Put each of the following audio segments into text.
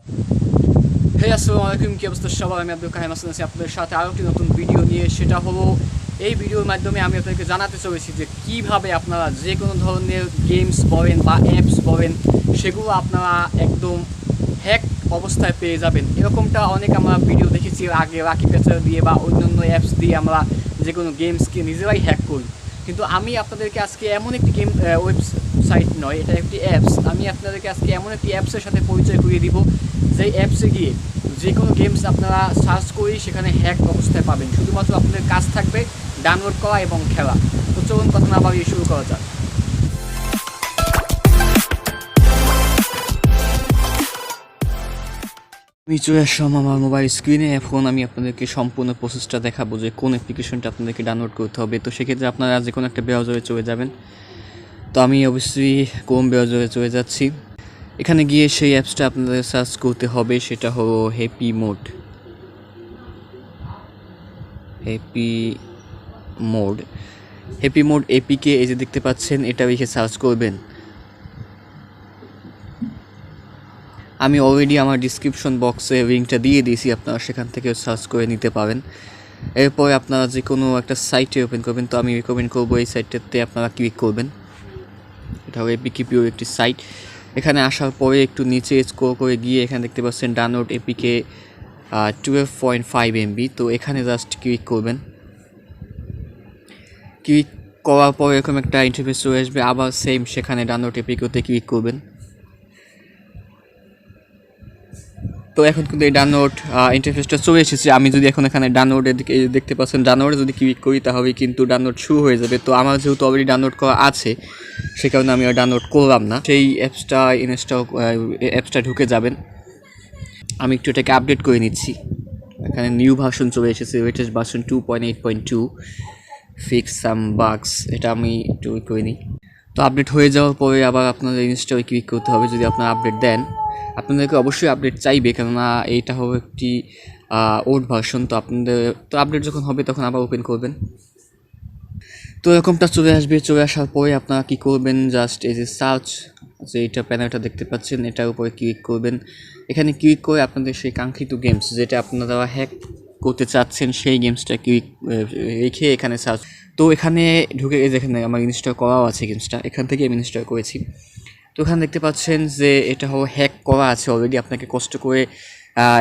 হে আসসালামু আলাইকুম, কি অবস্থা সবার? আমি আব্দুল কাহিম আছি আপনাদের সাথে আরও একটি নতুন ভিডিও নিয়ে। সেটা হলো এই ভিডিওর মাধ্যমে আমি আপনাদেরকে জানাতে চলেছি যে কীভাবে আপনারা যে কোনো ধরনের গেমস বলেন বা অ্যাপস বলেন সেগুলো আপনারা একদম হ্যাক অবস্থায় পেয়ে যাবেন। এরকমটা অনেক আমরা ভিডিও দেখেছি আগে, লাকি প্যাচার দিয়ে বা অন্যান্য অ্যাপস দিয়ে আমরা যে কোনো গেমসকে নিজেরাই হ্যাক করি। কিন্তু আমি আপনাদেরকে আজকে এমন একটি গেম ওয়েবসাইট নয়, এটা একটি অ্যাপস। আমি আপনাদেরকে আজকে এমন একটি অ্যাপসের সাথে পরিচয় করিয়ে দিব যেই অ্যাপসে গিয়ে যে কোনো গেমস আপনারা সার্চ করেই সেখানে হ্যাক অবস্থায় পাবেন। শুধুমাত্র আপনাদের কাজ থাকবে ডাউনলোড করা এবং খেলা। তো চলুন কথা না বাড়িয়ে শুরু করা যাক। আমি চলে আসলাম আমার মোবাইল স্ক্রিনে। এখন আমি আপনাদেরকে সম্পূর্ণ প্রসেসটা দেখাবো যে কোন অ্যাপ্লিকেশনটা আপনাদেরকে ডাউনলোড করতে হবে। তো সেক্ষেত্রে আপনারা যে কোনো একটা ব্রাউজারে চলে যাবেন। তো আমি অবশ্যই ক্রোম ব্রাউজারে চলে যাচ্ছি। এখানে গিয়ে সেই অ্যাপসটা আপনাদের সার্চ করতে হবে, সেটা হলো হ্যাপিমড। হ্যাপিমড এপিকে এই যে দেখতে পাচ্ছেন, এটা লিখে সার্চ করবেন। আমি অলরেডি আমার ডিসক্রিপশন বক্সে লিঙ্কটা দিয়ে দিয়েছি, আপনারা সেখান থেকে সার্চ করে নিতে পারেন। এরপর আপনারা যে কোনো একটা সাইটে ওপেন করবেন। তো আমি রিকমেন্ড করবো এই সাইটটাতে আপনারা ক্লিক করবেন। এটা হলো এপিকে পিওর একটি সাইট। এখানে আসার পরে একটু নিচে স্ক্রল করে গিয়ে এখানে দেখতে পাচ্ছেন ডাউনলোড এপিকে 12.5 MB। তো এখানে জাস্ট ক্লিক করবেন। ক্লিক করার পর এরকম একটা ইন্টারফেস চলে আসবে। আবার সেম সেখানে ডাউনলোড এপিকেতে ক্লিক করবেন। তো এখন কিন্তু এই ডাউনলোড ইন্টারফেসটা চলে এসেছে। আমি যদি এখন এখানে ডাউনলোডের দিকে দেখতে পাচ্ছেন, ডাউনলোডে যদি ক্লিক করি তাহলে কিন্তু ডাউনলোড শুরু হয়ে যাবে। তো আমার যেহেতু অলরেডি ডাউনলোড করা আছে সে কারণে আমি আর ডাউনলোড করলাম না। সেই অ্যাপসটা ঢুকে যাবেন। আমি একটু এটাকে আপডেট করে নিচ্ছি। এখানে নিউ ভার্সন চলে এসেছে, লেটেস্ট ভার্সন 2.8.2 ফিক্স সাম বাগস। এটা আমি একটু করে নিই। তো আপডেট হয়ে যাওয়ার পরে আবার আপনাদের ইনস্টলে ক্লিক করতে হবে। যদি আপনারা আপডেট দেন, আপনাদেরকে অবশ্যই আপডেট চাইবে, কেননা এইটা হবে একটি ওল্ড ভার্সন। তো আপনাদের তো আপডেট যখন হবে তখন আবার ওপেন করবেন। তো এরকমটা চলে আসবে। চলে আসার পরে আপনারা কী করবেন, জাস্ট এই যে সার্চ যে এইটা প্যানেলটা দেখতে পাচ্ছেন, এটার উপরে ক্লিক করবেন। এখানে ক্লিক করে আপনাদের সেই কাঙ্ক্ষিত গেমস যেটা আপনারা হ্যাক করতে চাচ্ছেন সেই গেমসটা ক্লিক রেখে এখানে সার্চ। তো এখানে ঢুকে যেখানে আমার ইনস্টল করাও আছে গেমসটা, এখান থেকে আমি ইনস্টল করেছি। তো এখানে দেখতে পাচ্ছেন যে এটা হলো হ্যাক করা আছে অলরেডি। আপনাকে কষ্ট করে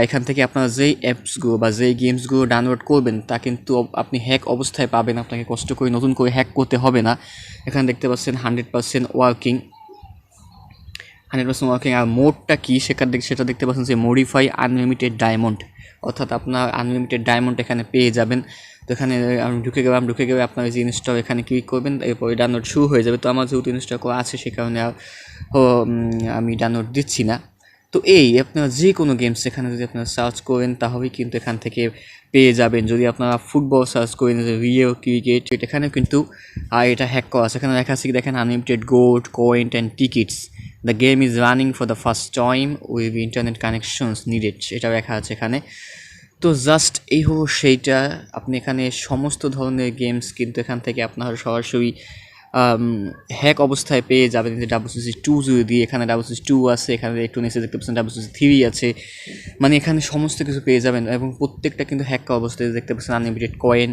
এখান থেকে আপনারা যেই অ্যাপসগুলো বা যেই গেমসগুলো ডাউনলোড করবেন তা কিন্তু আপনি হ্যাক অবস্থায় পাবেন। আপনাকে কষ্ট করে নতুন করে হ্যাক করতে হবে না। এখানে দেখতে পাচ্ছেন 100% ওয়ার্কিং। আর মোডটা কী সেটা দেখতে পাচ্ছেন যে মডিফাই আনলিমিটেড ডায়মন্ড, অর্থাৎ আপনার আনলিমিটেড ডায়মন্ড এখানে পেয়ে যাবেন। তো এখানে আমি ঢুকে গেলে আপনার যে ইনস্টল এখানে ক্লিক করবেন, এরপরে ডাউনলোড শুরু হয়ে যাবে। তো আমার যেহেতু ইনস্টল করা আছে সে কারণে আমি ডাউনলোড দিচ্ছি না। তো এই আপনারা যে কোনো গেমস এখানে যদি আপনারা সার্চ করেন তাহলেই কিন্তু এখান থেকে পেয়ে যাবেন। যদি আপনারা ফুটবল সার্চ করেন, যে রিও ক্রিকেট, এখানেও কিন্তু এটা হ্যাক করা আছে। এখানে লেখা আছে কি দেখেন, unlimited gold coin and tickets, the game is running for the first time with internet connections needed, এটা লেখা আছে এখানে। তো জাস্ট এই হলো সেইটা। আপনি এখানে সমস্ত ধরনের গেমস কিন্তু এখান থেকে আপনার সরাসরি হ্যাক অবস্থায় পেয়ে যাবেন। যে WCC2 যদি দিয়ে, এখানে WCC2 আছে, এখানে একটু নিচে দেখতে পাচ্ছেন WCC3 আছে, মানে এখানে সমস্ত কিছু পেয়ে যাবেন এবং প্রত্যেকটা কিন্তু হ্যাক অবস্থায় দেখতে পাচ্ছেন। আনলিমিটেড কয়েন,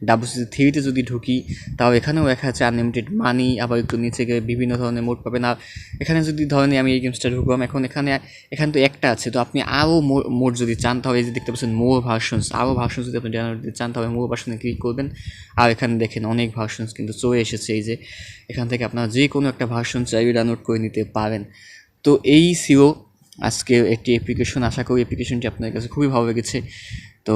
WCC3তে যদি ঢুকি তাও এখানেও দেখা যাচ্ছে আনলিমিটেড মানি। আবার একটু নিচে গিয়ে বিভিন্ন ধরনের মোড পাবেন। আর এখানে যদি ধরেন আমি এই গেমসটা ঢুকলাম, এখানে তো একটা আছে, তো আপনি আরও মোড যদি চান তাহলে এই যে দেখতে পাচ্ছেন মোর ভার্সনস, আরও ভার্সনস যদি আপনি ডাউনলোড দিতে চান তাহলে মোর ভার্সনে ক্লিক করবেন। আর এখানে দেখেন অনেক ভার্সনস কিন্তু চলে এসেছে। এই যে এখান থেকে আপনারা যে কোনো একটা ভার্সন চাইবে ডাউনলোড করে নিতে পারেন। তো এই ছিল আজকে একটি অ্যাপ্লিকেশন। আশা করি অ্যাপ্লিকেশনটি আপনাদের কাছে খুবই ভালো লেগেছে। তো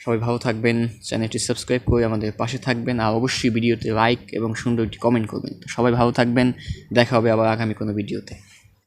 সবাই ভালো থাকবেন, চ্যানেলটি সাবস্ক্রাইব করে আমাদের পাশে থাকবেন, আর অবশ্যই ভিডিওতে লাইক এবং সুন্দর একটি কমেন্ট করবেন। তো সবাই ভালো থাকবেন, দেখা হবে আবার আগামী কোনো ভিডিওতে।